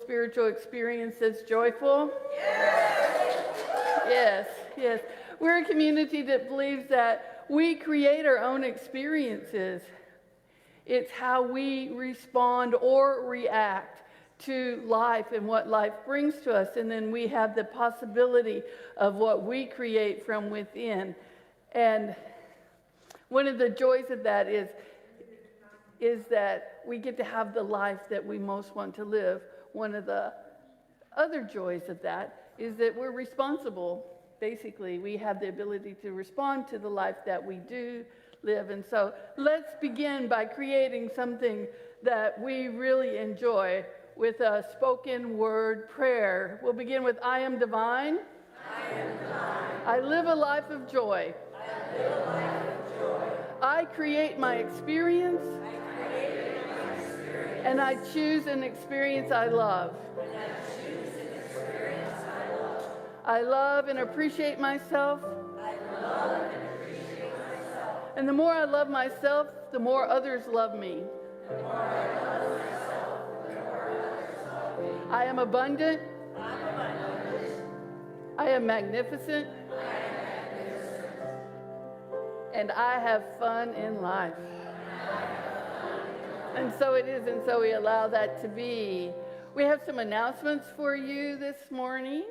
spiritual experience that's joyful? Yes, yes. We're a community that believes that we create our own experiences. It's how we respond or react to life and what life brings to us. And then we have the possibility of what we create from within. And one of the joys of that is that we get to have the life that we most want to live. One of the other joys of that is that we're responsible. Basically, we have the ability to respond to the life that we do live. And so let's begin by creating something that we really enjoy with a spoken word prayer. We'll begin with I am divine. I am divine. I live a life of joy. I live a life of joy. I create my experience. I create my experience. And I choose an experience I love. And I choose an experience I love. I love and appreciate myself. I love and appreciate myself. And the more I love myself, the more others love me. The more I love myself, the more others love me. I am abundant. I'm abundant. I am magnificent. I am magnificent. And I have fun in life. And so it is, and so we allow that to be. We have some announcements for you this morning.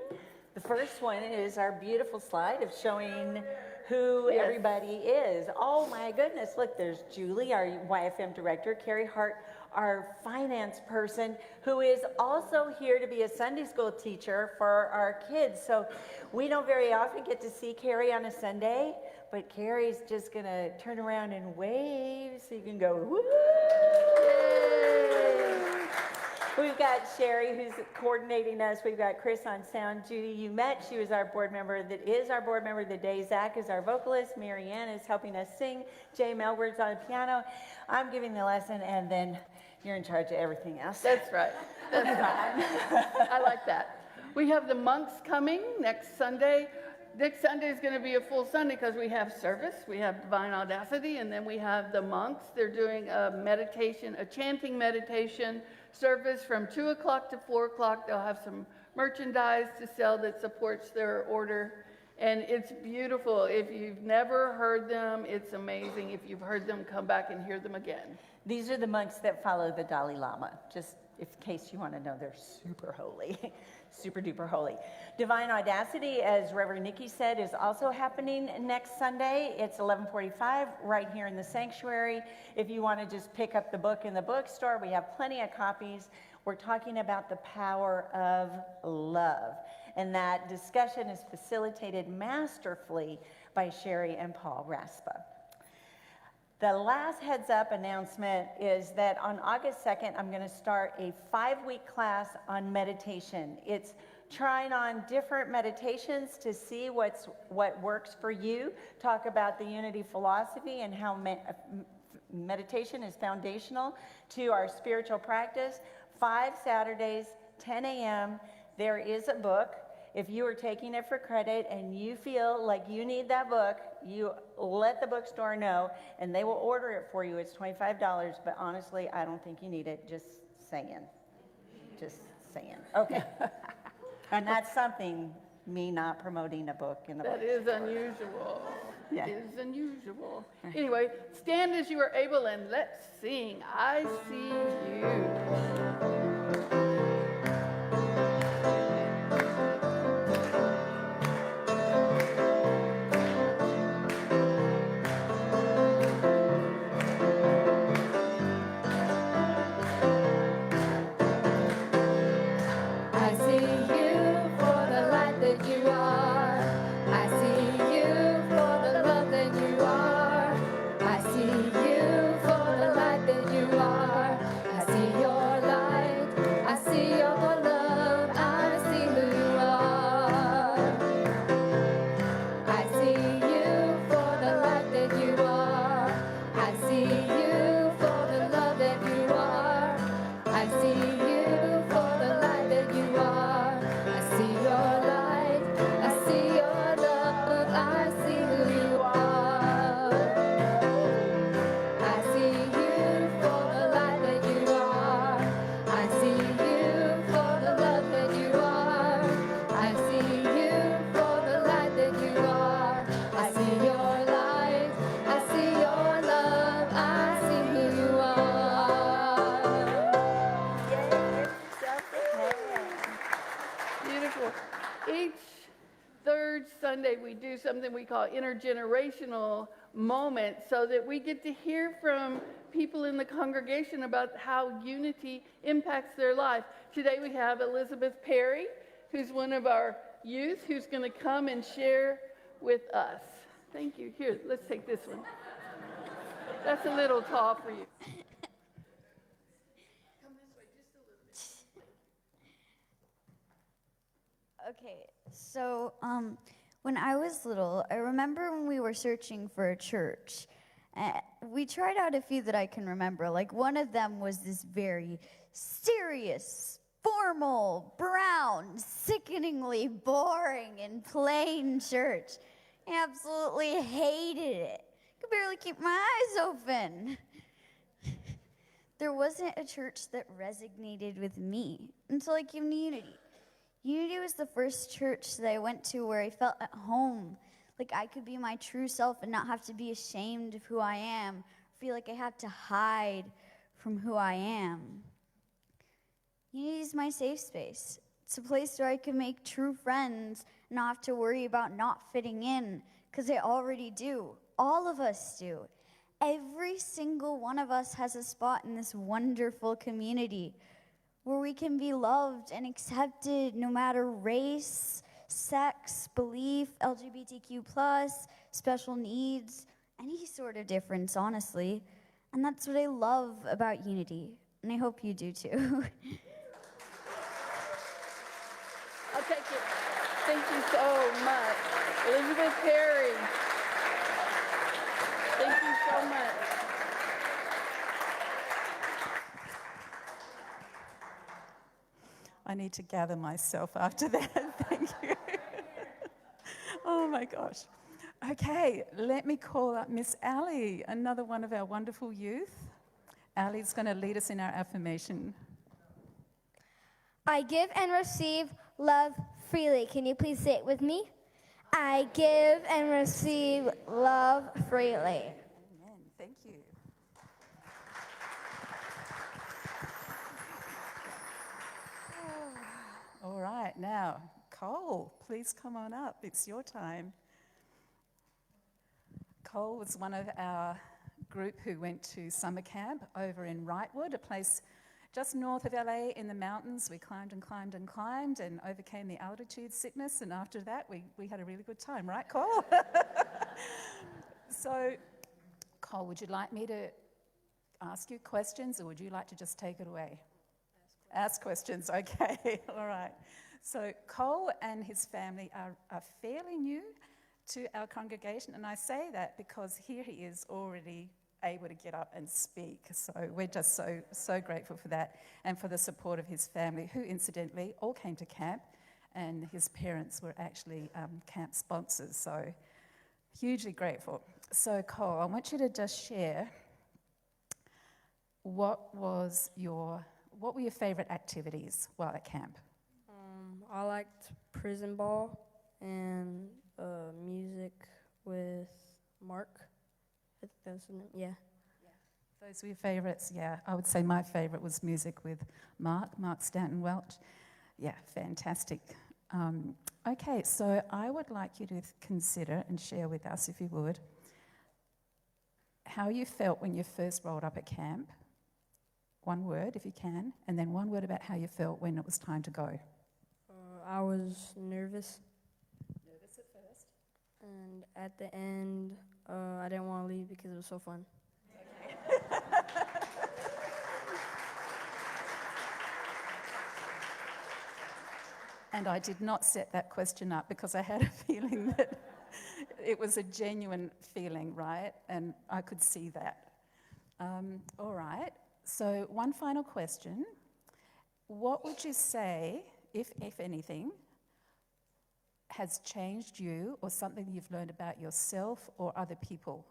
The first one is our beautiful slide of showing who Yes. everybody is. Oh my goodness, look, there's Julie, our YFM director, Carrie Hart, our finance person, who is also here to be a Sunday school teacher for our kids. So we don't very often get to see Carrie on a Sunday, but Carrie's just gonna turn around and wave so you can go, woo! We've got Sherry, who's coordinating us. We've got Chris on sound. Judy, you met. She was our board member that is our board member today. Zach is our vocalist. Marianne is helping us sing. Jay Melward's on piano. I'm giving the lesson, and then you're in charge of everything else. That's right. That's right. I like that. We have the monks coming next Sunday. Next Sunday is going to be a full Sunday because we have service, we have Divine Audacity, and then we have the monks. They're doing a meditation, a chanting meditation service from 2 o'clock to 4 o'clock. They'll have some merchandise to sell that supports their order. And it's beautiful. If you've never heard them, it's amazing. If you've heard them, come back and hear them again. These are the monks that follow the Dalai Lama, just in case you want to know, they're super holy, super duper holy. Divine Audacity, as Reverend Nikki said, is also happening next Sunday. It's 11:45 right here in the sanctuary. If you want to just pick up the book in the bookstore, we have plenty of copies. We're talking about the power of love. And that discussion is facilitated masterfully by Sherry and Paul Raspa. The last heads up announcement is that on August 2nd, I'm going to start a 5-week class on meditation. It's trying on different meditations to see what works for you, talk about the unity philosophy and how meditation is foundational to our spiritual practice. 5 Saturdays, 10 a.m. There is a book. If you are taking it for credit and you feel like you need that book, you let the bookstore know and they will order it for you. It's $25, but honestly, I don't think you need it. Just saying. Just saying. Okay. And that's something, me not promoting a book in the book. That is unusual. Yeah. It is unusual. Anyway, stand as you are able and let's sing I See You. I see your light. Sunday, we do something we call intergenerational moment so that we get to hear from people in the congregation about how unity impacts their life. Today we have Elizabeth Perry, who's one of our youth, who's going to come and share with us. Thank you. Here, let's take this one. That's a little tall for you. Come this way just a little bit. Okay, so when I was little, I remember when we were searching for a church. We tried out a few that I can remember. Like one of them was this very serious, formal, brown, sickeningly boring and plain church. I absolutely hated it. Could barely keep my eyes open. There wasn't a church that resonated with me until I came to Unity. Unity was the first church that I went to where I felt at home, like I could be my true self and not have to be ashamed of who I am, feel like I have to hide from who I am. Unity is my safe space. It's a place where I can make true friends and not have to worry about not fitting in, because I already do. All of us do. Every single one of us has a spot in this wonderful community where we can be loved and accepted no matter race, sex, belief, LGBTQ+, special needs, any sort of difference, honestly. And that's what I love about Unity, and I hope you do too. I'll take it. Thank you so much. Elizabeth Perry. Thank you so much. I need to gather myself after that. Thank you. Oh my gosh. Okay, let me call up Miss Ali, another one of our wonderful youth. Ali's going to lead us in our affirmation. I give and receive love freely. Can you please say it with me? I give and receive love freely. Amen. Thank you. All right, now, Cole, please come on up. It's your time. Cole was one of our group who went to summer camp over in Wrightwood, a place just north of LA in the mountains. We climbed and climbed and climbed and overcame the altitude sickness, and after that we had a really good time, right, Cole? So, Cole, would you like me to ask you questions, or would you like to just take it away? Ask questions, okay, all right. So Cole and his family are fairly new to our congregation, and I say that because here he is already able to get up and speak. So we're just so grateful for that, and for the support of his family, who incidentally all came to camp, and his parents were actually camp sponsors, so hugely grateful. So Cole, I want you to just share what were your favorite activities while at camp? I liked prison ball and music with Mark. I think that's his name. Yeah. Those were your favorites? Yeah, I would say my favorite was music with Mark Stanton Welch. Yeah, fantastic. Okay, so I would like you to consider and share with us, if you would, how you felt when you first rolled up at camp. One word, if you can, and then one word about how you felt when it was time to go. I was nervous, Nervous at first? and at the end, I didn't want to leave because it was so fun. And I did not set that question up because I had a feeling that it was a genuine feeling, right? And I could see that. All right, so one final question. What would you say, if anything, has changed you or something you've learned about yourself or other people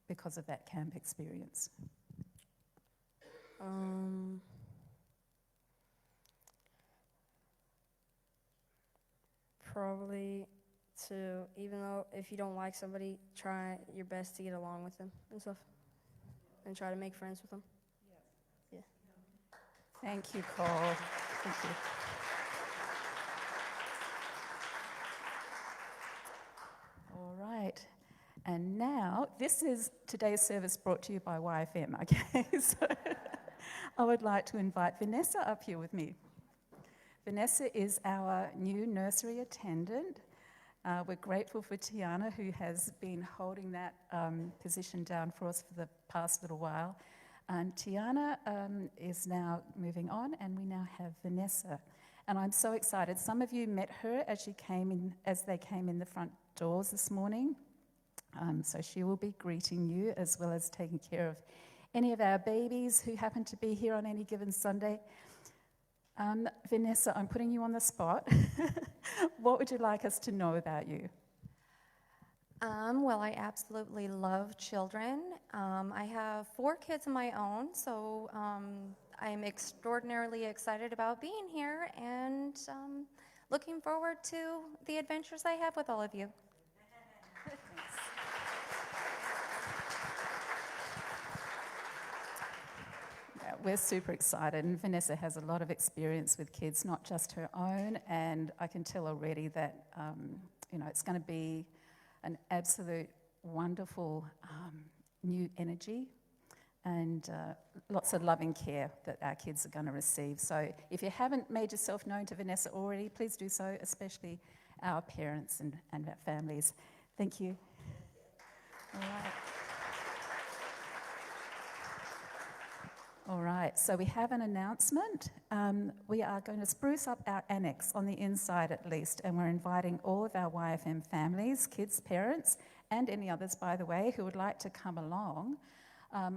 because of that camp experience? Probably to, even though if you don't like somebody, try your best to get along with them and stuff, and try to make friends with them. Yeah. Thank you, Cole. Thank you. And now, this is today's service brought to you by YFM, okay? So I would like to invite Vanessa up here with me. Vanessa is our new nursery attendant. We're grateful for Tiana, who has been holding that position down for us for the past little while. And Tiana is now moving on, and we now have Vanessa. And I'm so excited. Some of you met her as they came in the front doors this morning. So she will be greeting you as well as taking care of any of our babies who happen to be here on any given Sunday. Vanessa, I'm putting you on the spot. What would you like us to know about you? Well, I absolutely love children. I have 4 kids of my own, so I'm extraordinarily excited about being here and looking forward to the adventures I have with all of you. Yeah, we're super excited, and Vanessa has a lot of experience with kids, not just her own, and I can tell already that it's going to be an absolute wonderful new energy and lots of loving care that our kids are going to receive. So if you haven't made yourself known to Vanessa already, please do so, especially our parents and our families. Thank you. All right. All right, so we have an announcement. We are going to spruce up our annex on the inside at least, and we're inviting all of our YFM families, kids, parents, and any others, by the way, who would like to come along.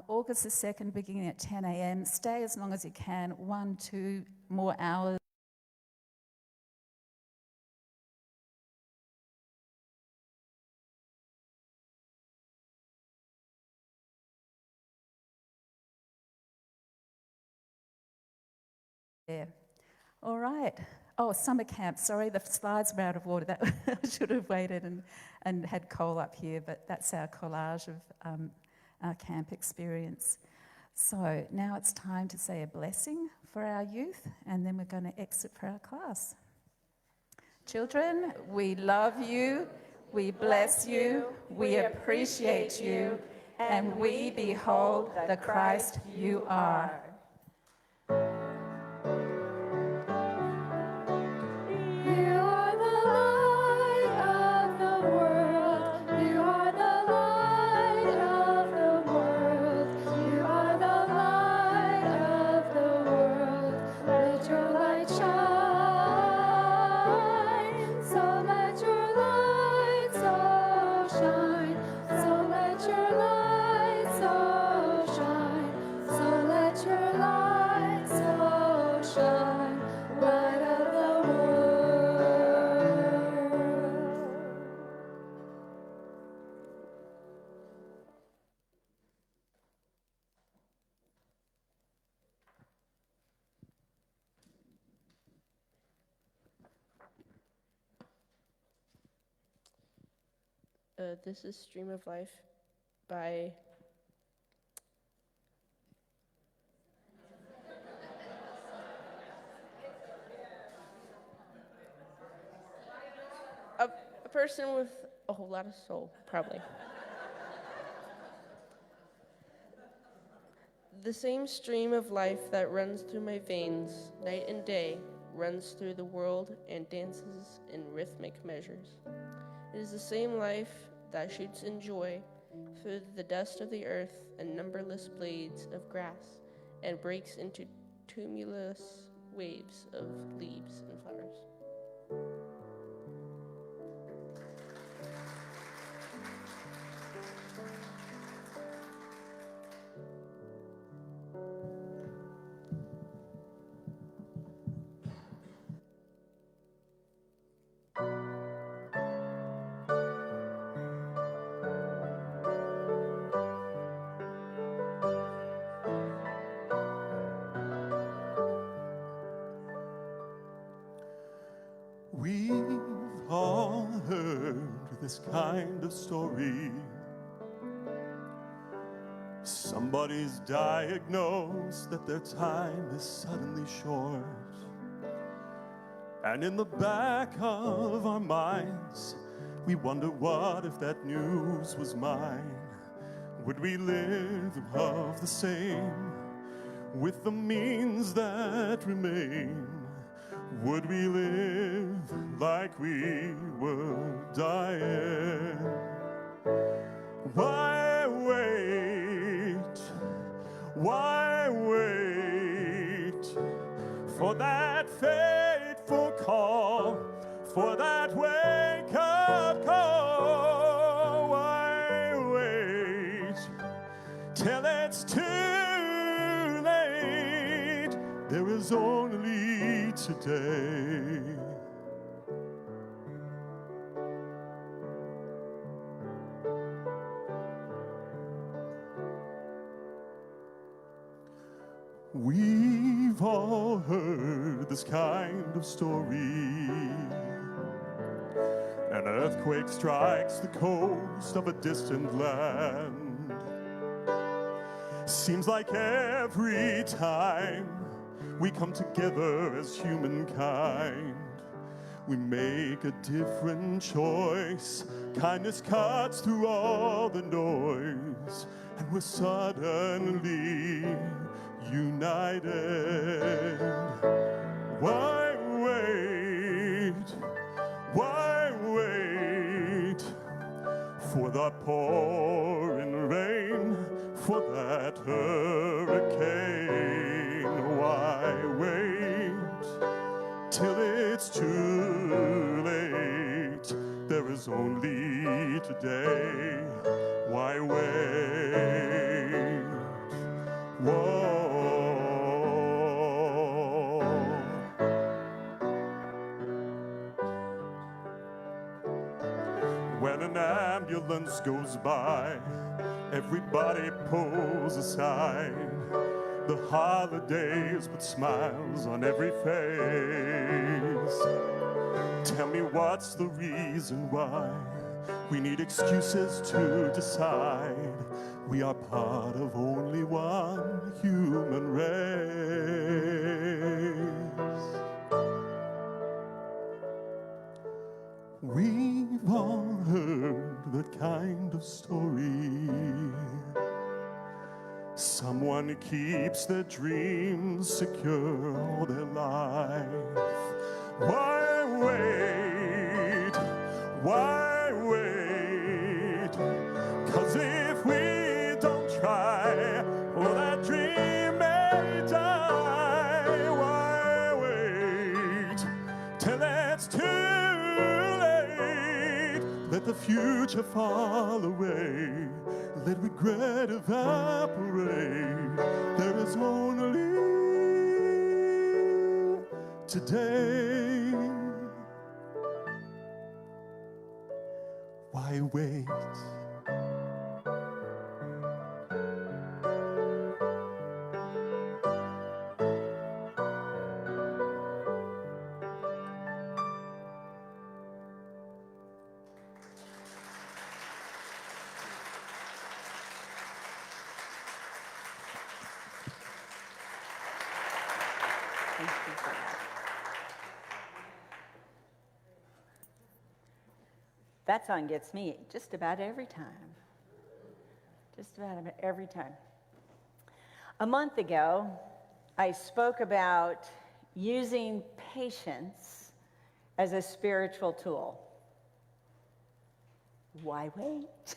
August the 2nd, beginning at 10 a.m. Stay as long as you can, 1-2 more hours. There. All right. Oh, summer camp. Sorry, the slides were out of order. That I should have waited and had Cole up here, but that's our collage of our camp experience. So now it's time to say a blessing for our youth, and then we're going to exit for our class. Children, we love you, we bless you, we appreciate you, and we behold the Christ you are. This is Stream of Life by a person with a whole lot of soul, probably. The same stream of life that runs through my veins night and day runs through the world and dances in rhythmic measures. It is the same life that shoots in joy through the dust of the earth and numberless blades of grass and breaks into tumultuous waves of leaves and flowers. We've all heard this kind of story. Somebody's diagnosed that their time is suddenly short. And in the back of our minds, We wonder what if that news was mine. Would we live and love the same with the means that remain? Would we live like we were dying? Why wait? Why wait for that fateful call, for that wake-up call? Why wait till it's too late? There is only today. We've all heard this kind of story. An earthquake strikes the coast of a distant land. Seems like every time we come together as humankind, we make a different choice. Kindness cuts through all the noise, and we're suddenly united. Why wait? Why wait for the pouring rain, for that hurricane? Why wait till it's too late? There is only today. Why wait? Whoa. When an ambulance goes by, everybody pulls aside. The holidays with smiles on every face. Tell me what's the reason why we need excuses to decide we are part of only one human race. We've all heard that kind of story. Someone keeps their dreams secure all their life. Why wait? Why wait? 'Cause if we don't try, oh, that dream may die. Why wait till it's too late? Let the future fall away. Let regret evaporate. There is only today. Why wait? Thank you for that. That song gets me just about every time. Just about every time. A month ago, I spoke about using patience as a spiritual tool. Why wait?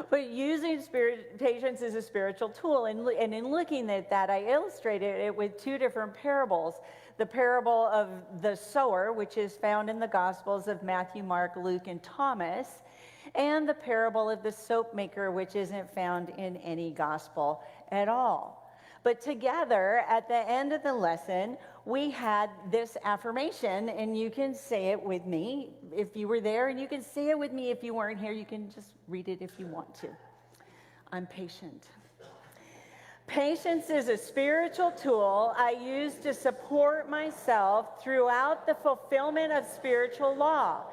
But using patience as a spiritual tool, and in looking at that, I illustrated it with two different parables. The parable of the sower, which is found in the Gospels of Matthew, Mark, Luke, and Thomas, and the parable of the soap maker, which isn't found in any gospel at all. But together, at the end of the lesson, we had this affirmation, and you can say it with me if you were there, and you can say it with me if you weren't here. You can just read it if you want to. I'm patient. Patience is a spiritual tool I use to support myself throughout the fulfillment of spiritual law.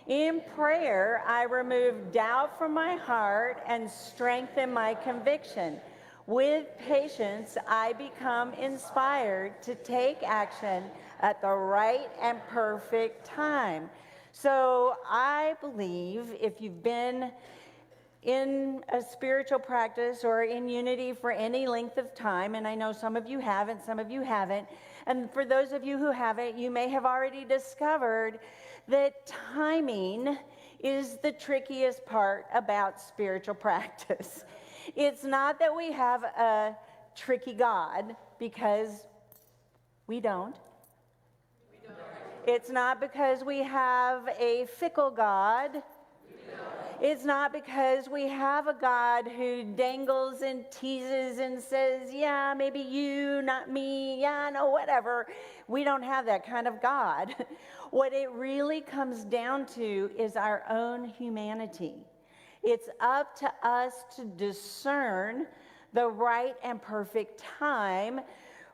In prayer, I remove doubt from my heart and strengthen my conviction. With patience, I become inspired to take action at the right and perfect time. So I believe if you've been in a spiritual practice or in unity for any length of time, and I know some of you haven't, some of you haven't, and for those of you who haven't, you may have already discovered that timing is the trickiest part about spiritual practice. It's not that we have a tricky God, because we don't. It's not because we have a fickle God. It's not because we have a God who dangles and teases and says, yeah, maybe you, not me, yeah, no, whatever. We don't have that kind of God. What it really comes down to is our own humanity. It's up to us to discern the right and perfect time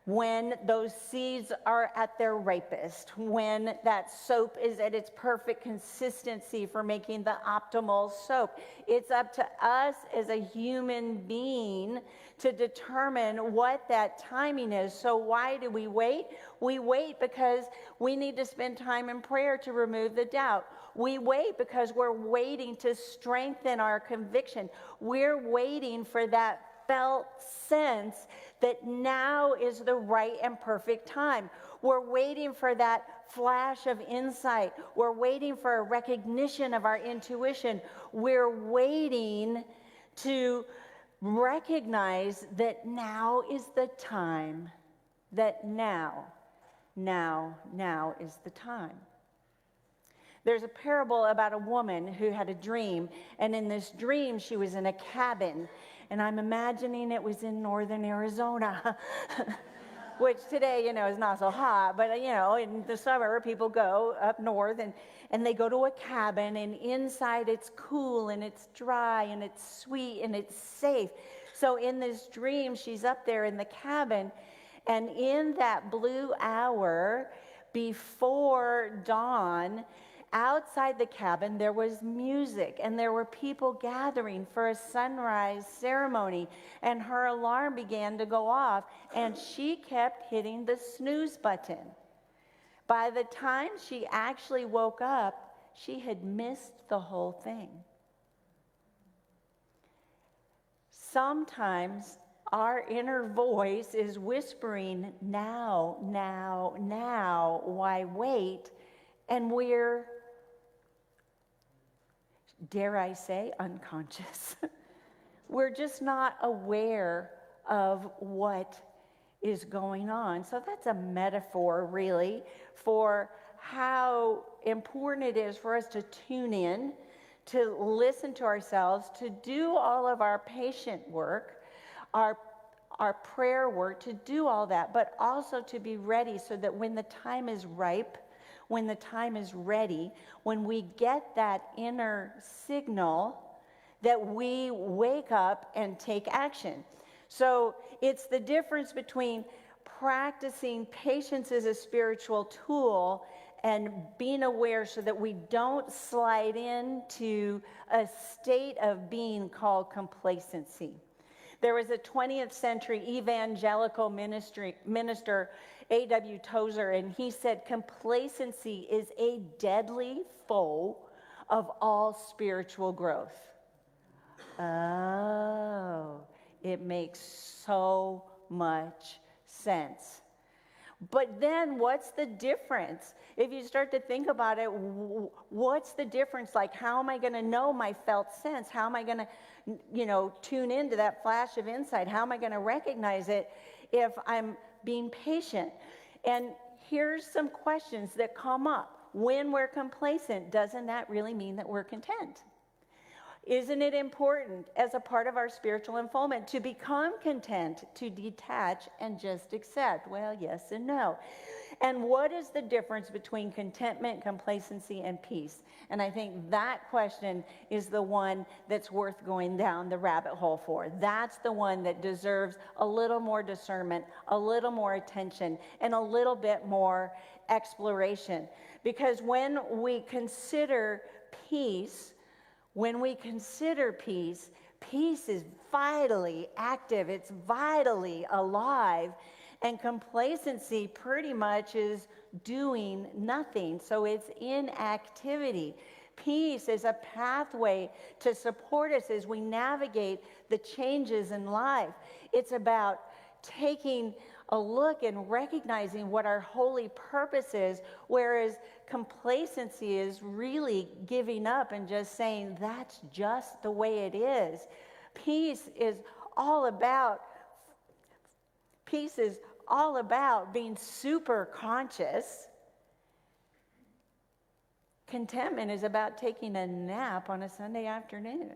when those seeds are at their ripest, when that soap is at its perfect consistency for making the optimal soap. It's up to us as a human being to determine what that timing is. So why do we wait? We wait because we need to spend time in prayer to remove the doubt. We wait because we're waiting to strengthen our conviction. We're waiting for that felt sense that now is the right and perfect time. We're waiting for that flash of insight. We're waiting for a recognition of our intuition. We're waiting to recognize that now is the time. That now is the time. There's a parable about a woman who had a dream, and in this dream she was in a cabin, and I'm imagining it was in northern Arizona, which today, is not so hot, but, in the summer people go up north and they go to a cabin, and inside it's cool and it's dry and it's sweet and it's safe. So in this dream, she's up there in the cabin, and in that blue hour before dawn, outside the cabin, there was music, and there were people gathering for a sunrise ceremony, and her alarm began to go off, and she kept hitting the snooze button. By the time she actually woke up, she had missed the whole thing. Sometimes our inner voice is whispering, now, why wait? And we're, dare I say, unconscious. We're just not aware of what is going on. So that's a metaphor, really, for how important it is for us to tune in, to listen to ourselves, to do all of our patient work, our prayer work, to do all that, but also to be ready so that when the time is ripe, when the time is ready, when we get that inner signal, that we wake up and take action. So it's the difference between practicing patience as a spiritual tool and being aware so that we don't slide into a state of being called complacency. There was a 20th century evangelical minister, A.W. Tozer, and he said, complacency is a deadly foe of all spiritual growth. Oh, it makes so much sense. But then what's the difference? If you start to think about it, what's the difference? Like, how am I going to know my felt sense? How am I going to, tune into that flash of insight? How am I going to recognize it if I'm being patient? And here's some questions that come up. When we're complacent, doesn't that really mean that we're content? Isn't it important as a part of our spiritual unfoldment to become content, to detach and just accept? Well, yes and no. And what is the difference between contentment, complacency, and peace? And I think that question is the one that's worth going down the rabbit hole for. That's the one that deserves a little more discernment, a little more attention, and a little bit more exploration. Because when we consider peace, peace is vitally active, it's vitally alive, And complacency pretty much is doing nothing. So it's inactivity. Peace is a pathway to support us as we navigate the changes in life. It's about taking a look and recognizing what our holy purpose is, whereas complacency is really giving up and just saying, that's just the way it is. Peace is all about being super conscious. Contentment is about taking a nap on a Sunday afternoon,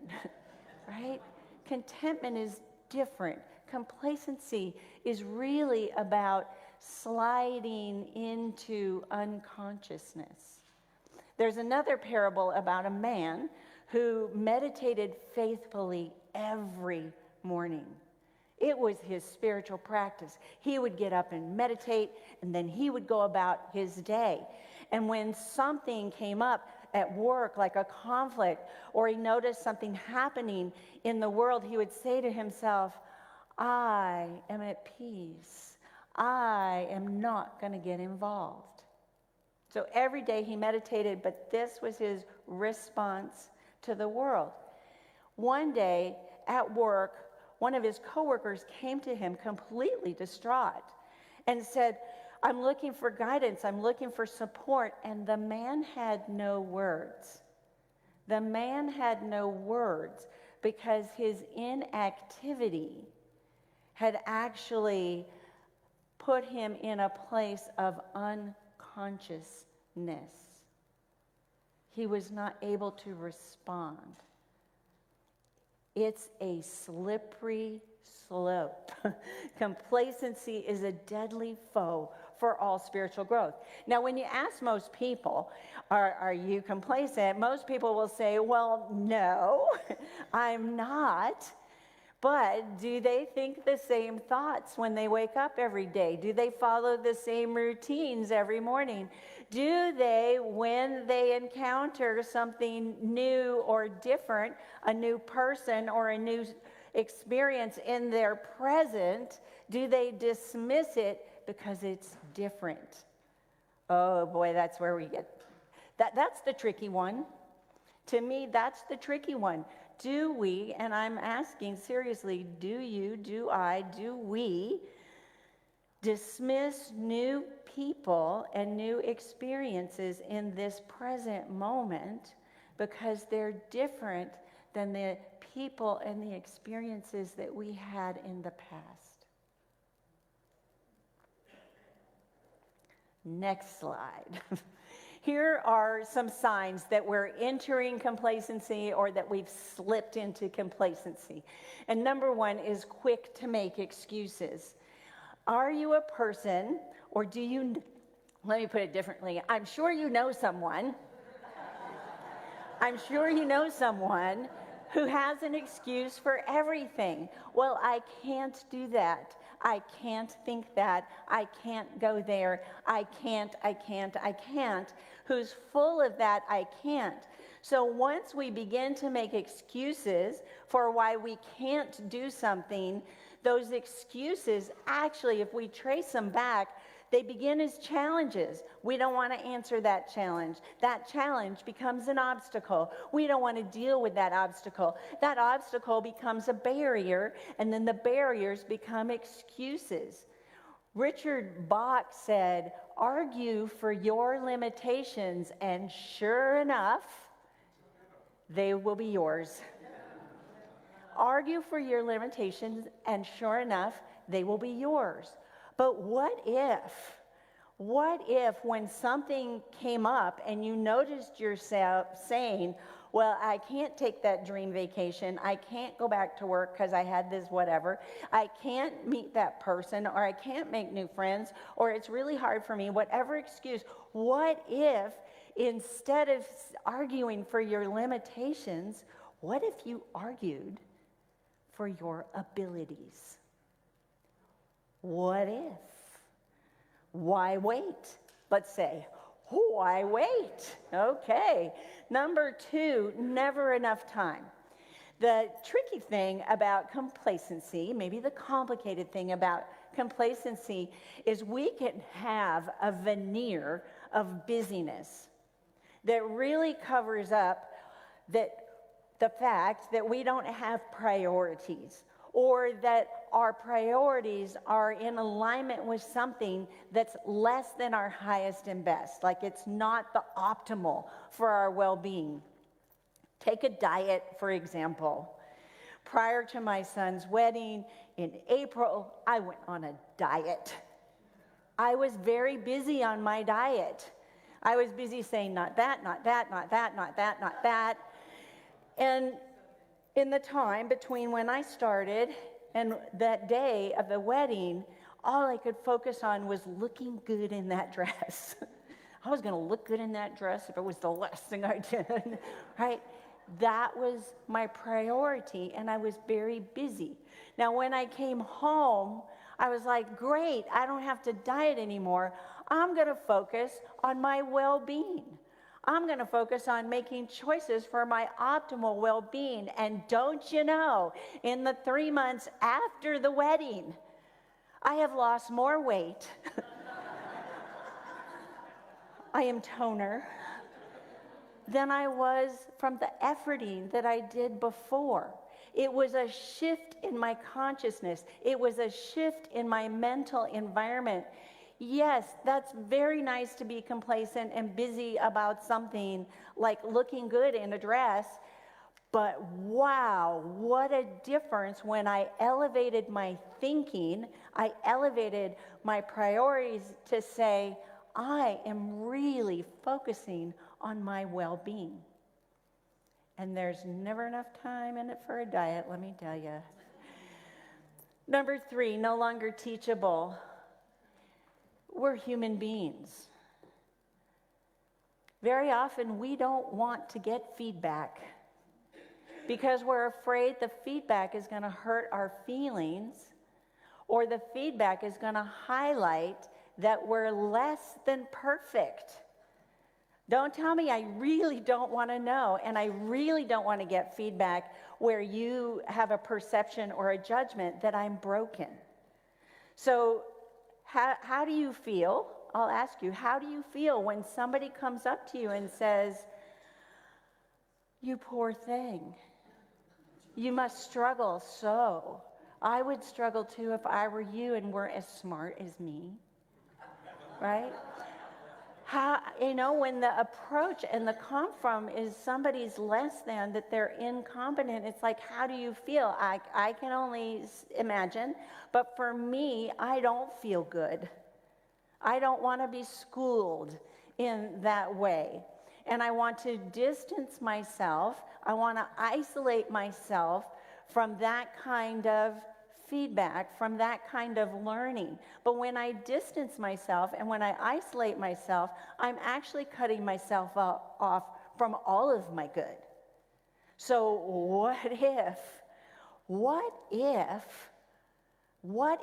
right? Contentment is different. Complacency is really about sliding into unconsciousness. There's another parable about a man who meditated faithfully every morning. It was his spiritual practice. He would get up and meditate, and then he would go about his day. And when something came up at work, like a conflict, or he noticed something happening in the world, he would say to himself, I am at peace. I am not going to get involved. So every day he meditated, but this was his response to the world. One day at work, one of his coworkers came to him completely distraught and said, I'm looking for guidance. I'm looking for support. And the man had no words. The man had no words because his inactivity had actually put him in a place of unconsciousness. He was not able to respond. It's a slippery slope. Complacency is a deadly foe for all spiritual growth. Now, when you ask most people, are you complacent? Most people will say, well, no, I'm not. But do they think the same thoughts when they wake up every day? Do they follow the same routines every morning? Do they, when they encounter something new or different, a new person or a new experience in their present, do they dismiss it because it's different? Oh boy, that's where we get, that's the tricky one. To me, that's the tricky one. Do we, and I'm asking seriously, do you, do I, do we dismiss new people and new experiences in this present moment because they're different than the people and the experiences that we had in the past? Next slide. Here are some signs that we're entering complacency or that we've slipped into complacency. And number one is quick to make excuses. Are you a person, or do you, let me put it differently, I'm sure you know someone. I'm sure you know someone who has an excuse for everything. Well, I can't do that. I can't think that. I can't go there. I can't. Who's full of that I can't. So once we begin to make excuses for why we can't do something, those excuses actually, if we trace them back, they begin as challenges. We don't want to answer that challenge. That challenge becomes an obstacle. We don't want to deal with that obstacle. That obstacle becomes a barrier, and then the barriers become excuses. Richard Bach said, argue for your limitations, and sure enough, they will be yours. Argue for your limitations, and sure enough, they will be yours. But what if when something came up and you noticed yourself saying, well, I can't take that dream vacation, I can't go back to work because I had this whatever, I can't meet that person, or I can't make new friends, or it's really hard for me, whatever excuse, what if instead of arguing for your limitations, what if you argued for your abilities? What if? Why wait? Let's say, why wait? Okay. Number two, never enough time. The tricky thing about complacency, maybe the complicated thing about complacency is we can have a veneer of busyness that really covers up the fact that we don't have priorities, or that our priorities are in alignment with something that's less than our highest and best, like it's not the optimal for our well-being. Take a diet, for example. Prior to my son's wedding in April, I went on a diet. I was very busy on my diet. I was busy saying, not that, not that, not that, not that, not that. And in the time between when I started and that day of the wedding, all I could focus on was looking good in that dress. I was going to look good in that dress if it was the last thing I did, right? That was my priority, and I was very busy. Now, when I came home, I was like, great, I don't have to diet anymore. I'm going to focus on my well-being. I'm going to focus on making choices for my optimal well-being. And don't you know, in the 3 months after the wedding, I have lost more weight. I am toner than I was from the efforting that I did before. It was a shift in my consciousness. It was a shift in my mental environment. Yes, that's very nice to be complacent and busy about something like looking good in a dress, but wow, what a difference when I elevated my thinking, I elevated my priorities to say, I am really focusing on my well-being. And there's never enough time in it for a diet, let me tell you. Number 3, no longer teachable. We're human beings. Very often we don't want to get feedback because we're afraid the feedback is going to hurt our feelings, or the feedback is going to highlight that we're less than perfect. Don't tell me I really don't want to know, and I really don't want to get feedback where you have a perception or a judgment that I'm broken. So how do you feel? I'll ask you, how do you feel when somebody comes up to you and says, you poor thing, you must struggle so. I would struggle too if I were you and weren't as smart as me, right? When the approach and the come from is somebody's less than, that they're incompetent, it's like, how do you feel? I can only imagine, but for me, I don't feel good. I don't want to be schooled in that way. And I want to distance myself. I want to isolate myself from that kind of feedback, from that kind of learning. But when I distance myself and when I isolate myself, I'm actually cutting myself off from all of my good. So what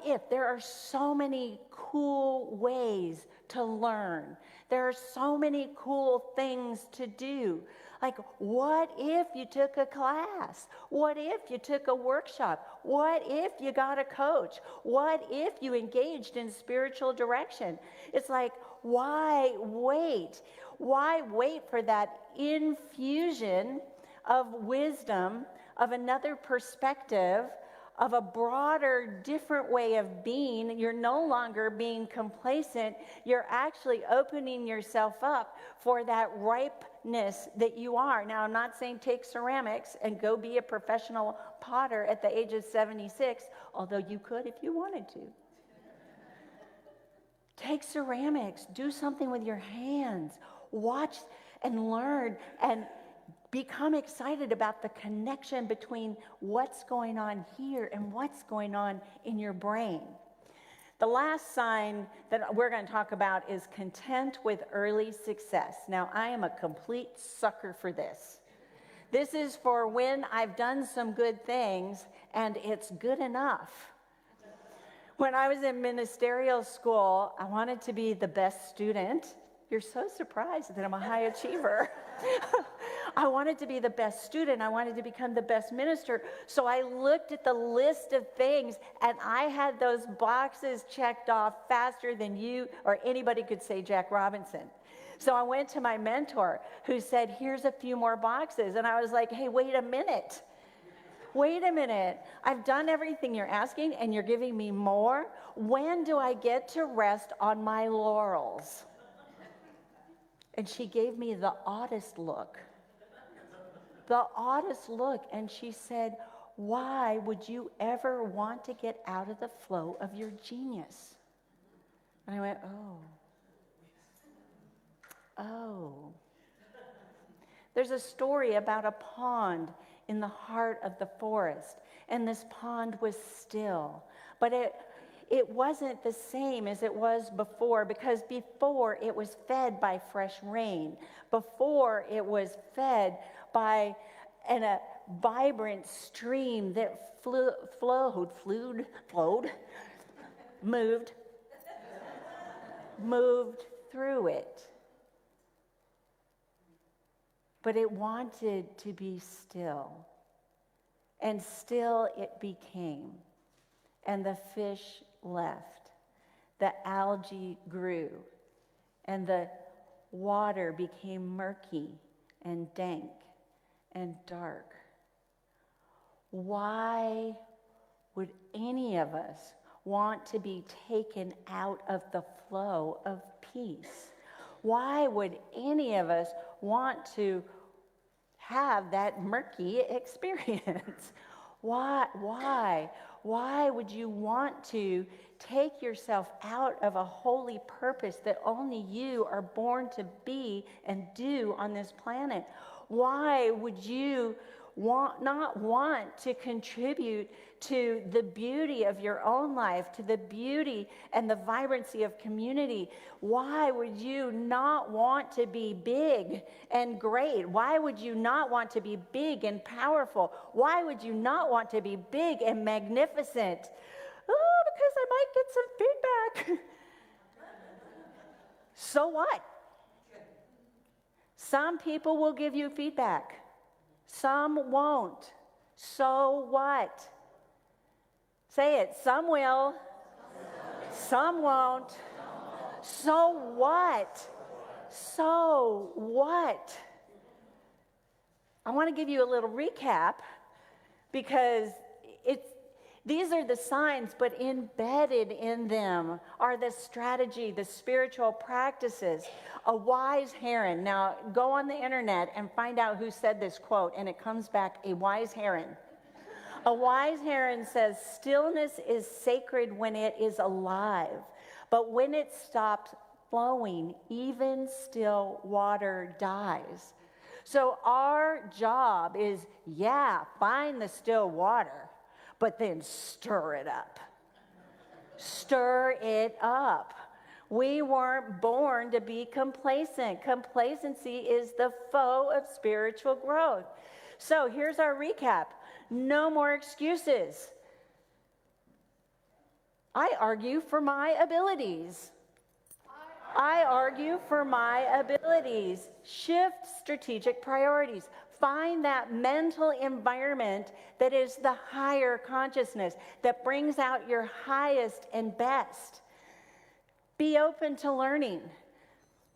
if there are so many cool ways to learn? There are so many cool things to do. Like, what if you took a class? What if you took a workshop? What if you got a coach? What if you engaged in spiritual direction? It's like, why wait? Why wait for that infusion of wisdom, of another perspective, of a broader, different way of being? You're no longer being complacent. You're actually opening yourself up for that ripeness that you are. Now, I'm not saying take ceramics and go be a professional potter at the age of 76, although you could if you wanted to. Take ceramics, do something with your hands, watch and learn, and become excited about the connection between what's going on here and what's going on in your brain. The last sign that we're going to talk about is content with early success. Now, I am a complete sucker for this. This is for when I've done some good things and it's good enough. When I was in ministerial school, I wanted to be the best student. You're so surprised that I'm a high achiever. I wanted to be the best student. I wanted to become the best minister. So I looked at the list of things, and I had those boxes checked off faster than you or anybody could say Jack Robinson. So I went to my mentor who said, here's a few more boxes. And I was like, hey, wait a minute. Wait a minute. I've done everything you're asking, and you're giving me more. When do I get to rest on my laurels? And she gave me the oddest look. The oddest look. And she said, why would you ever want to get out of the flow of your genius? And I went, oh. There's a story about a pond in the heart of the forest. And this pond was still. But it wasn't the same as it was before, because before it was fed by fresh rain. Before it was fed by a vibrant stream that moved through it. But it wanted to be still. And still it became. And the fish left. The algae grew. And the water became murky and dank and dark. Why would any of us want to be taken out of the flow of peace? Why would any of us want to have that murky experience? Why? Why would you want to take yourself out of a holy purpose that only you are born to be and do on this planet? Why would you not want to contribute to the beauty of your own life, to the beauty and the vibrancy of community? Why would you not want to be big and great? Why would you not want to be big and powerful? Why would you not want to be big and magnificent? Oh, because I might get some feedback. So what? Some people will give you feedback. Some won't. So what? Say it. Some will. Some won't. So what? So what? I want to give you a little recap, because these are the signs, but embedded in them are the strategy, the spiritual practices. A wise heron. Now, go on the internet and find out who said this quote, and it comes back, a wise heron. A wise heron says, stillness is sacred when it is alive, but when it stops flowing, even still water dies. So our job is, find the still water, but then stir it up. Stir it up. We weren't born to be complacent. Complacency is the foe of spiritual growth. So here's our recap. No more excuses. I argue for my abilities. I argue for my abilities. Shift strategic priorities. Find that mental environment that is the higher consciousness, that brings out your highest and best. Be open to learning.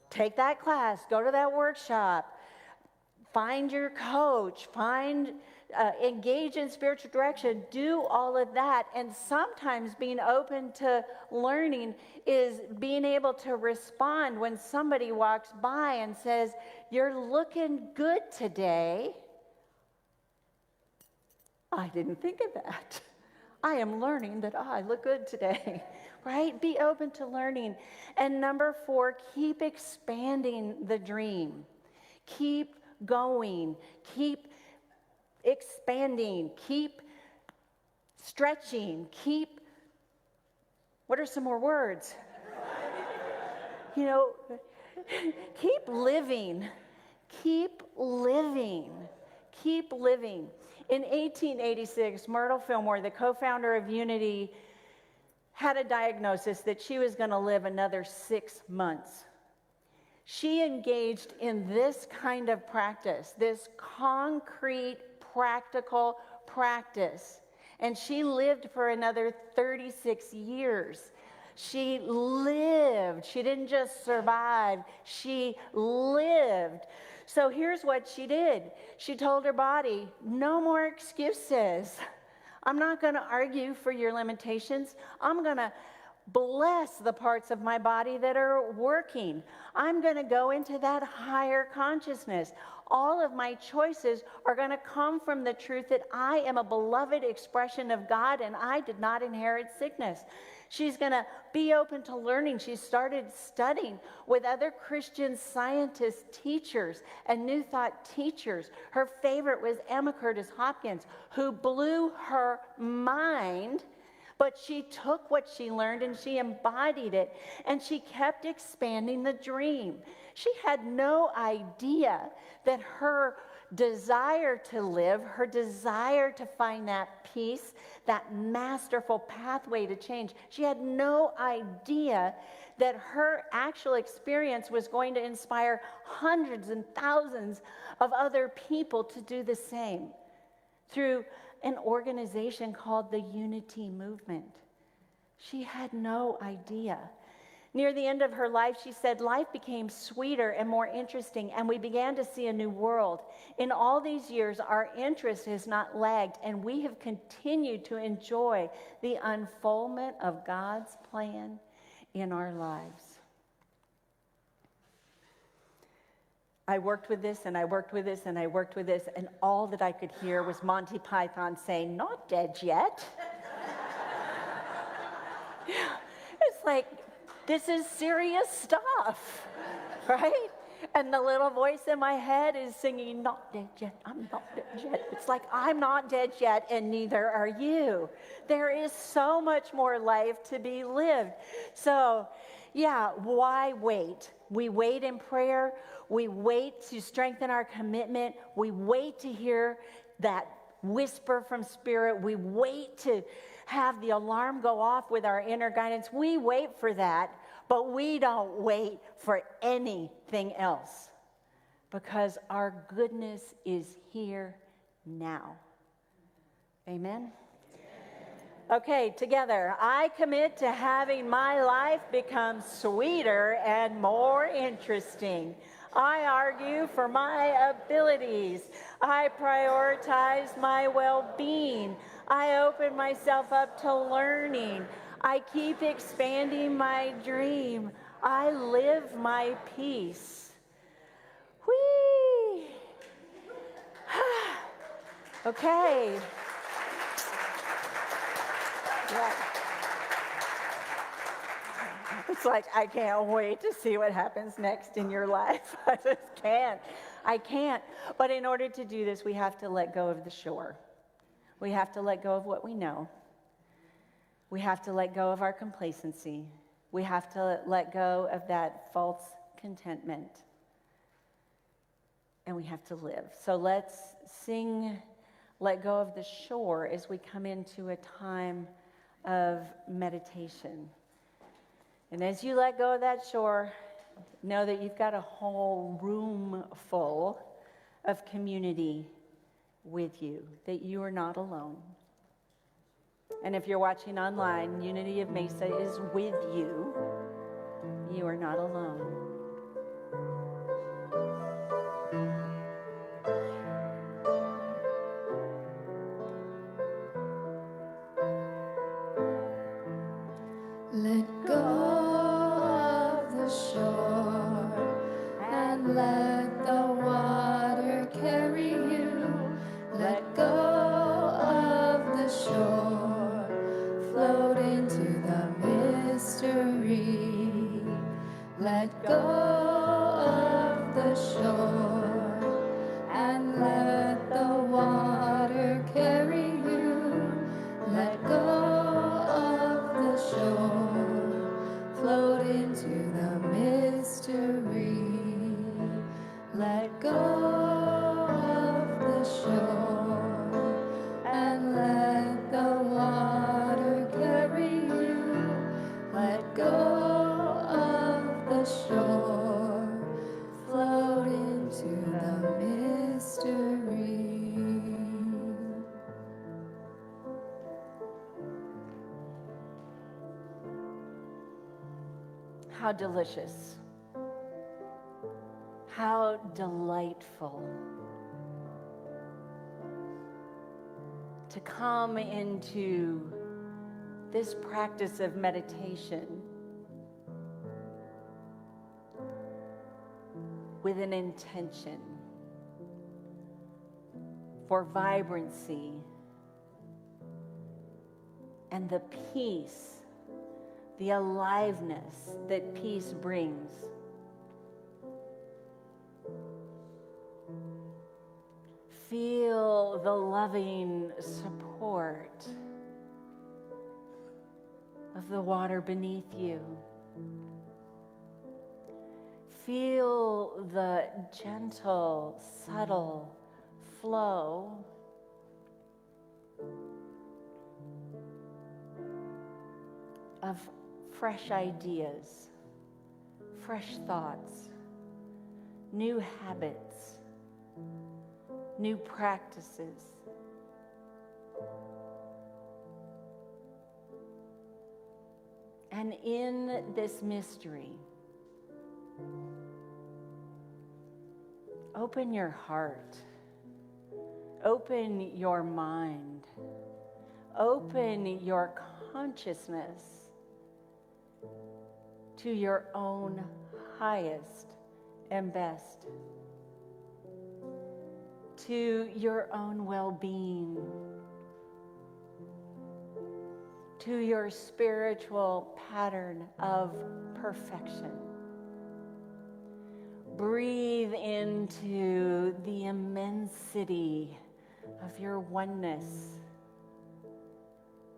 Take that class, go to that workshop, find your coach, engage in spiritual direction, do all of that. And sometimes being open to learning is being able to respond when somebody walks by and says, "You're looking good today." I didn't think of that. I am learning that I look good today, right? Be open to learning. And number 4, keep expanding the dream. Keep going. Keep expanding. Keep stretching. What are some more words? Keep living. Keep living. Keep living. In 1886, Myrtle Fillmore, the co-founder of Unity, had a diagnosis that she was going to live another 6 months. She engaged in this kind of practice, this concrete, practical practice. And she lived for another 36 years. She lived. She didn't just survive. She lived. So here's what she did. She told her body, no more excuses. I'm not going to argue for your limitations. I'm going to bless the parts of my body that are working. I'm going to go into that higher consciousness. All of my choices are going to come from the truth that I am a beloved expression of God and I did not inherit sickness. She's going to be open to learning. She started studying with other Christian scientists, teachers, and New Thought teachers. Her favorite was Emma Curtis Hopkins, who blew her mind. But she took what she learned and she embodied it, and she kept expanding the dream. She had no idea that her desire to live, her desire to find that peace, that masterful pathway to change, she had no idea that her actual experience was going to inspire hundreds and thousands of other people to do the same through an organization called the Unity Movement. She had no idea. Near the end of her life, she said, life became sweeter and more interesting, and we began to see a new world. In all these years, our interest has not lagged, and we have continued to enjoy the unfoldment of God's plan in our lives. I worked with this, and I worked with this, and I worked with this, and all that I could hear was Monty Python saying, not dead yet. It's like, this is serious stuff, right? And the little voice in my head is singing, not dead yet, I'm not dead yet. It's like, I'm not dead yet, and neither are you. There is so much more life to be lived. So, yeah, why wait? We wait in prayer. We wait to strengthen our commitment. We wait to hear that whisper from Spirit. We wait to have the alarm go off with our inner guidance. We wait for that, but we don't wait for anything else because our goodness is here now. Amen? Okay, together. I commit to having my life become sweeter and more interesting. I argue for my abilities. I prioritize my well-being. I open myself up to learning. I keep expanding my dream. I live my peace. Whee! Okay. Yeah. It's like, I can't wait to see what happens next in your life. I just can't. I can't. But in order to do this, we have to let go of the shore. We have to let go of what we know. We have to let go of our complacency. We have to let go of that false contentment. And we have to live. So let's sing Let Go of the Shore as we come into a time of meditation. And as you let go of that shore, know that you've got a whole room full of community with you, that you are not alone. And if you're watching online, Unity of Mesa is with you. You are not alone. Let go of the shore and let the water carry you. Let go of the shore, float into the mystery. Let go How delicious. How delightful to come into this practice of meditation with an intention for vibrancy and the peace, the aliveness that peace brings. Feel the loving support of the water beneath you. Feel the gentle, subtle flow of fresh ideas, fresh thoughts, new habits, new practices. And in this mystery, open your heart, open your mind, open your consciousness to your own highest and best, to your own well-being, to your spiritual pattern of perfection. Breathe into the immensity of your oneness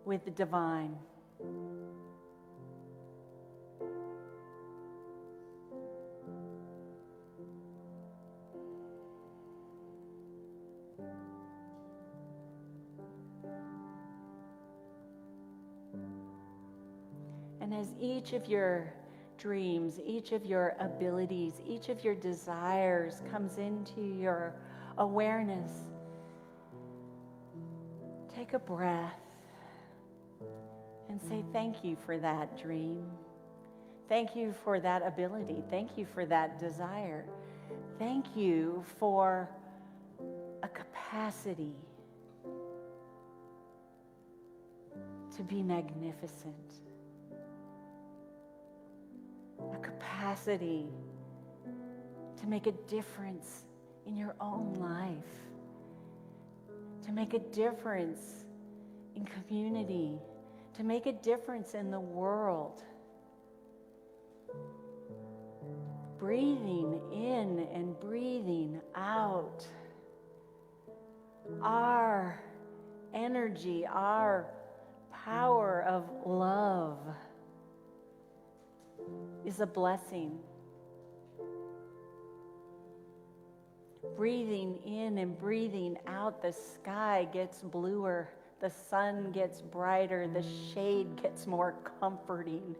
with the divine. And as each of your dreams, each of your abilities, each of your desires comes into your awareness, take a breath and say thank you for that dream. Thank you for that ability. Thank you for that desire. Thank you for a capacity to be magnificent. A capacity to make a difference in your own life, to make a difference in community, to make a difference in the world. Breathing in and breathing out. Our energy, our power of love is a blessing. Breathing in and breathing out, the sky gets bluer, the sun gets brighter, the shade gets more comforting.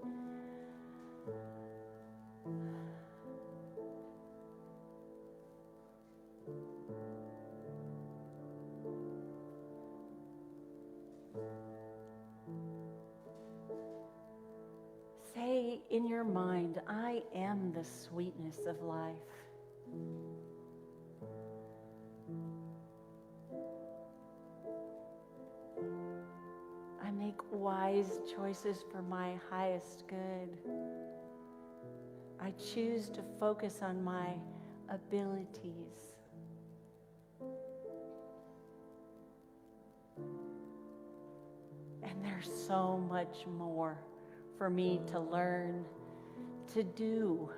Say in your mind, I am the sweetness of life. I make wise choices for my highest good. I choose to focus on my abilities. And there's so much more for me to learn, to do,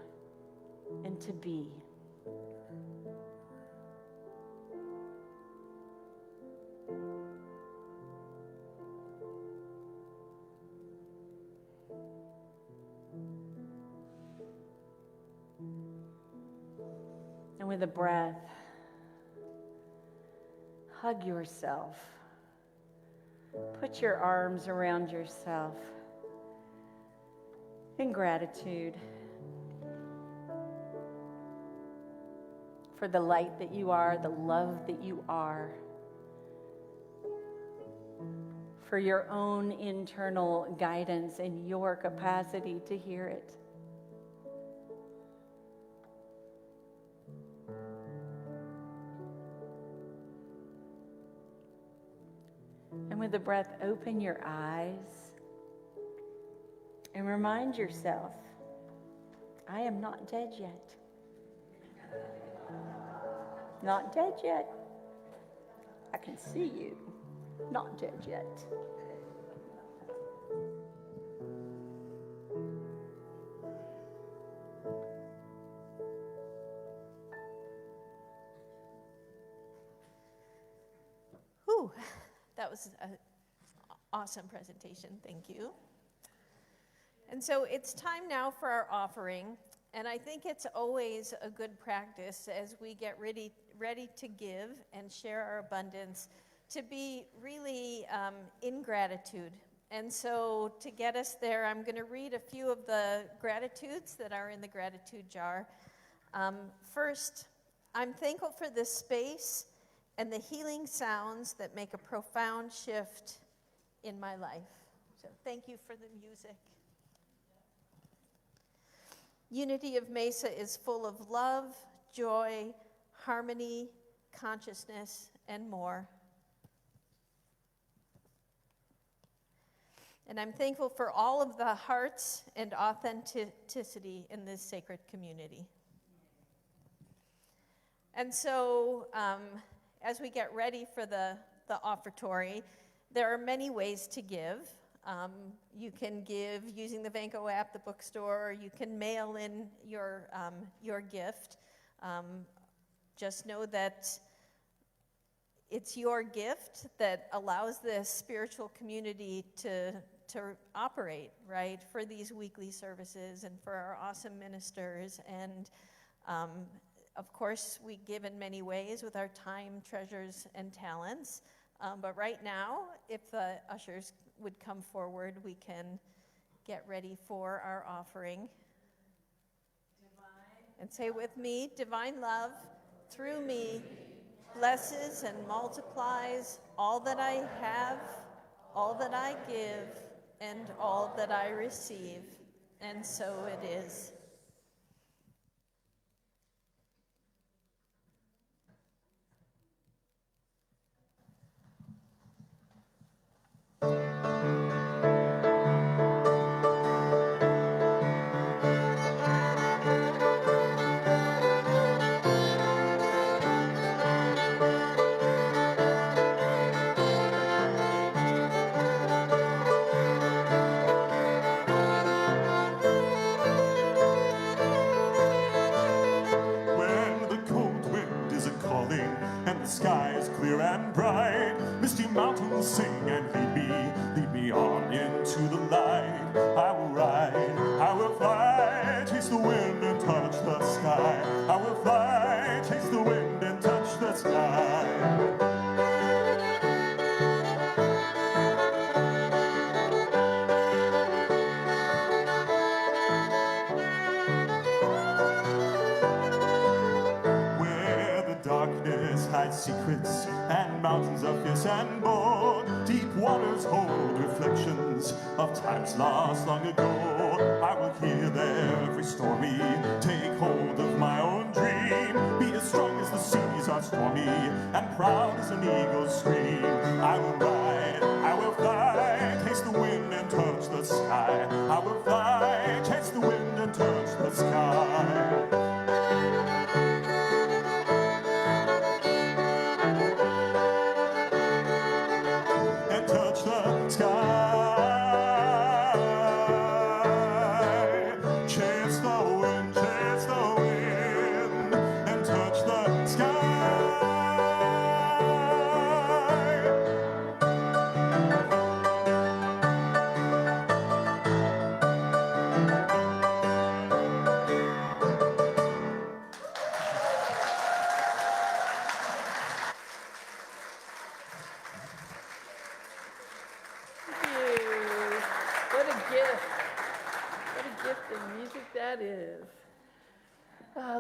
and to be. And with a breath, hug yourself. Put your arms around yourself in gratitude for the light that you are, the love that you are, for your own internal guidance and your capacity to hear it. with a breath, open your eyes and remind yourself, I am not dead yet. Not dead yet. I can see you. Not dead yet. Whew, that was an awesome presentation. Thank you. And so it's time now for our offering. And I think it's always a good practice as we get ready to give and share our abundance to be really in gratitude. And so to get us there, I'm going to read a few of the gratitudes that are in the gratitude jar. First, I'm thankful for this space and the healing sounds that make a profound shift in my life. So thank you for the music. Unity of Mesa is full of love, joy, harmony, consciousness, and more. And I'm thankful for all of the hearts and authenticity in this sacred community. And so, as we get ready for the offertory, there are many ways to give. You can give using the Vanco app, the bookstore, or you can mail in your gift. Just know that it's your gift that allows this spiritual community to operate, right, for these weekly services and for our awesome ministers. And of course, we give in many ways with our time, treasures, and talents. But right now, if the ushers would come forward, we can get ready for our offering. And say with me, divine love, through me, blesses and multiplies all that I have, all that I give, and all that I receive. And so it is. When the cold wind is a-calling and the sky is clear and bright, misty mountains sing and lead me on into the light. I will ride, I will fly, chase the wind and touch the sky. I will fly, chase the wind and touch the sky. Darkness hides secrets, and mountains are fierce and bold. Deep waters hold reflections of times lost long ago. I will hear their every story, take hold of my own dream. Be as strong as the seas are stormy, and proud as an eagle's scream. I will ride, I will fly, taste the wind and touch the sky. I will fly, chase the wind and touch the sky.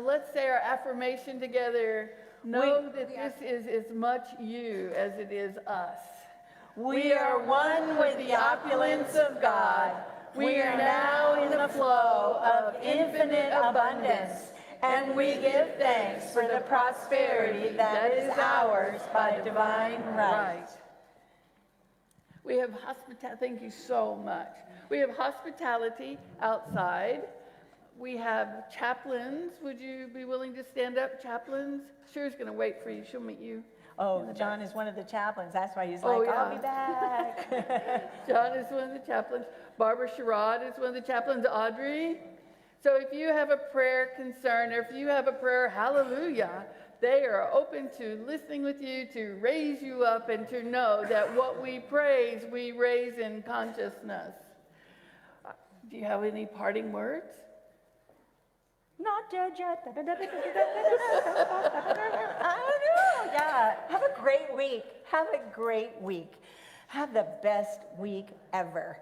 Let's say our affirmation together. Know that this is as much you as it is us. We are one with the opulence of God. We are now in the flow of infinite abundance, and we give thanks for the prosperity that is ours by divine right. We have hospitality. Thank you so much. We have hospitality outside. We have chaplains. Would you be willing to stand up, chaplains? Sherry's going to wait for you. She'll meet you. Oh, John is one of the chaplains. That's why he's Oh, like, yeah. I'll be back. John is one of the chaplains. Barbara Sherrod is one of the chaplains. Audrey. So if you have a prayer concern, or if you have a prayer hallelujah, they are open to listening with you, to raise you up, and to know that what we praise, we raise in consciousness. Do you have any parting words? Not dead yet. I don't know. Yeah. Have a great week. Have a great week. Have the best week ever.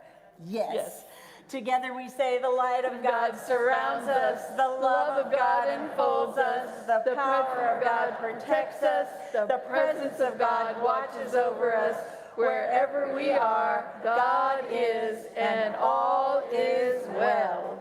Yes. Together we say the light of God surrounds us, the love of God enfolds us, the power of God protects us, the presence of God watches over us. Wherever we are, God is, and all is well.